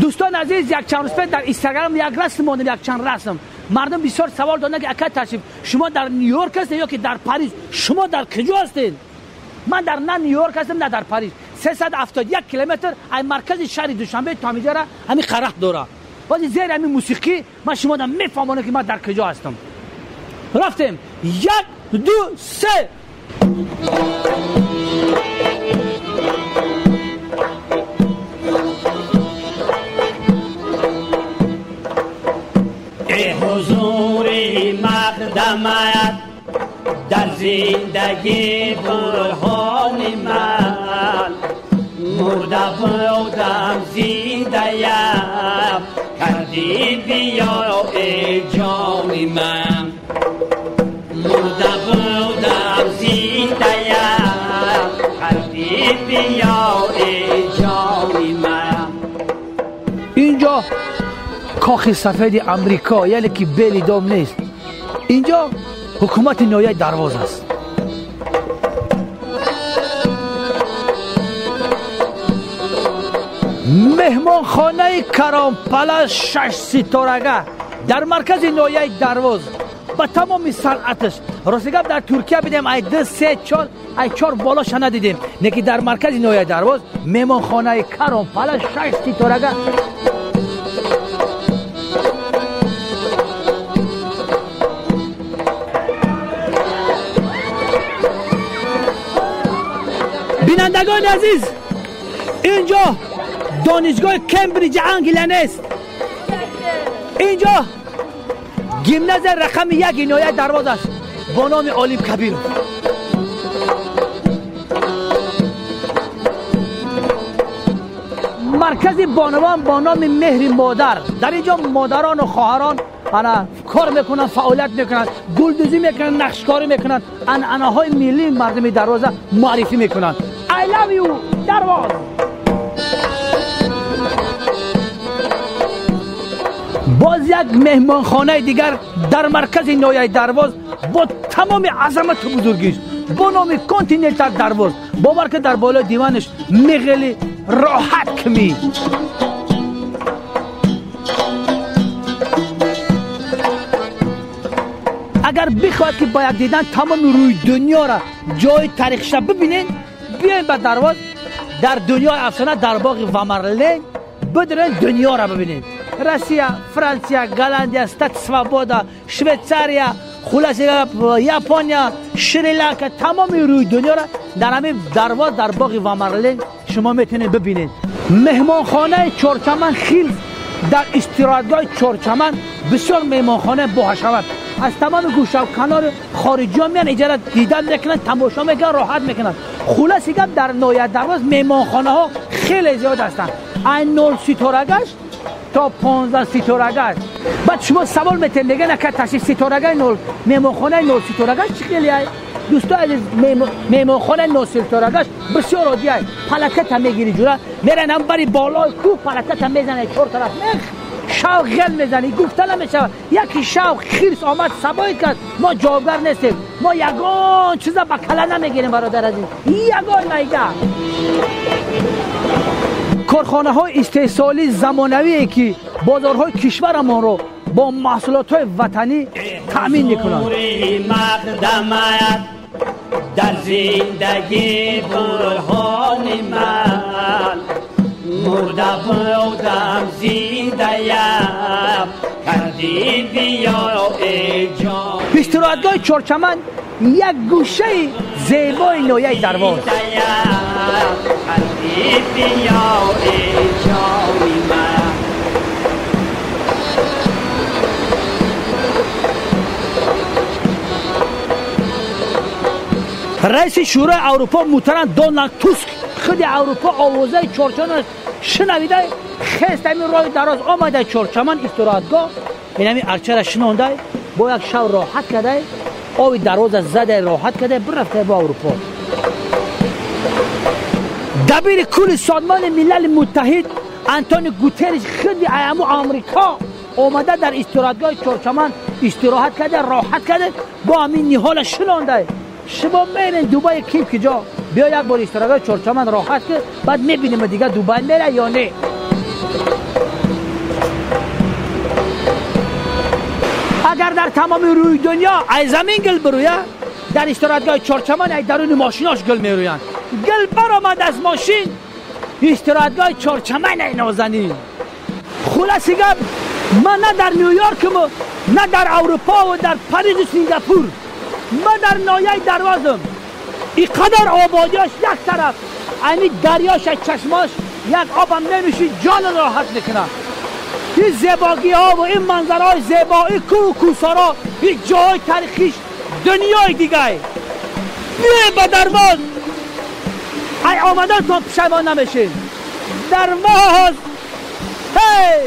دوستان عزیز، یک چند روز پیش در اینستاگرام یک رسم ماندم، یک چند رسم. مردم بسیار سوال دادن که اکا تشریف شما در نیویورک هستید یا که در پاریس؟ شما در کجا هستید؟ من در نه نیویورک هستم نه در پاریس. 371 کیلومتر از مرکز شهر دوشنبه تا اینجا را همین قرخ دوره. ولی زیر همین موسیقی من شما را میفهمونم که من در کجا هستم. رفتیم 1 2 3. حضور مقدمت در زندگی برهان من، مرده بودم زنده کردی بیا ای جان من، مرده بودم زنده کردی بیا ای جان من. اینجا کاخ سفید امریکا، یعنی که بیلی دام نیست. اینجا حکومت نایه درواز است. مهمان خانه کرام پلاس 6 ستارگه در مرکز نایه درواز با تمام صنعتش. راستی گپ در ترکیه بدیم ای 2 3 4 ای 4 بالاش ندیدیم، نه که در مرکز نایه درواز مهمان خانه کرام پلاس 6 ستارگه. بینندگان عزیز، اینجا دانشگاه کمبریج انگلند است. اینجا گیمناز رقم 1 نایه درواز است با نام عالم کبیر. مرکز بانوان با نام مهر مادر. در اینجا مادران و خواهران کار میکنن، فعالیت میکنن، گلدوزی میکنن، نقشکاری میکنن، انعنه‌های ملی مردم درواز معرفی میکنن. I love you درواز. باز یک مهمانخانه دیگر در مرکز نایه درواز با تمام عظمت و بزرگیش با نام کانتیننتال درواز. باور که در بالای دیوانش میغلی راحت کمی. اگر بخواهد که با یک دیدن تمام روی دنیا را جای تاریخش ببینین، بیاین به درواز. در دنیای افسانه در باغ ومرلنگ بدرین دنیا را ببینین. روسیه، فرانسه، گالندیا، استات سوابودا، شویتزاریا، خلاصه ژاپنیا، شریلانکا، تمام روی دنیا را در همین درواز در باغ ومرلنگ شما میتونید ببینید. مهمانخانه چهارچمن خیل در استراحتگاه چهارچمن بسیار مهمانخانه باحشمت از تمام گوشه و کنار خارجی ها میان اجاره دیدن میکنن، تماشا میکنن، راحت میکنن. خلاصه گپ در نایه درواز مهمانخانه ها خیلی زیاد هستن، از 0 ستارگش تا 15 ستارگش. بعد شما سوال میتونید میگن که تشریف ستارگه 0 مهمانخانه 0 ستارگش چی خیلی است؟ دوستان عزیز، مهمانخانه 0 ستارگش بسیار عادی است. پلکت هم میگیری جوره میرن هم بری بالای کوه، پلکت هم میزنه چهار طرف شوق گل میزنی. گفته نمیشه یکی شوق خیرس آمد سبایی کرد. ما جوابگر نیستیم، ما یگان چیزا با کله نمیگیریم برادر عزیز، یگان میگه. کارخانه های استحصالی زمانویی که بازارهای کشورمان رو با محصولات های وطنی تأمین میکنند. در زندگی برهان من، مرده بودم زنده کردی بیا ای جان. استراحتگاه چهارچمن یک گوشه زیبای نایه درواز. کردی بیا ای جان من. رئیس شورای اروپا محترم دونالد توسک خود اروپا آوازه چهارچمن شنویده خیست همین راه دراز آمده چهارچمن استراحتگاه. این همین ارچه را شنونده با یک شو راحت کرده، آوی دراز زده راحت کرده برفته با اروپا. دبیر کل سازمان ملل متحد انتونیو گوترش خود ایامو آمریکا آمده در استراحتگاه چهارچمن استراحت کرده، راحت کرده با همین نهال شنونده. شما میرین دوبای کیپ کجا بیا یک بار استراحتگاه چهارچمن راحت کرد، بعد میبینیم دیگه دوبای میره یا نه. تمام روی دنیا ای زمین گل برویه، در استراحتگاه چهارچمن ای درون ماشیناش گل میرویند. گل برآمد از ماشین استراحتگاه چهارچمن ای نازنین. خلاصی گپ من نه در نیویورکم و نه در اروپا و در پاریس و سینگاپور، من در نایه دروازم. اینقدر آبادیاش یک طرف، اینی دریاش چشماش یک آبم نمیشه جان راحت نکنه. این زیباگی ها و این منظره های زیبا، این کوه و کوسارا، این جای تاریخیش دنیای دیگه ای. بیای با درواز ای آمدن تا پشیمان نمیشین. درواز هی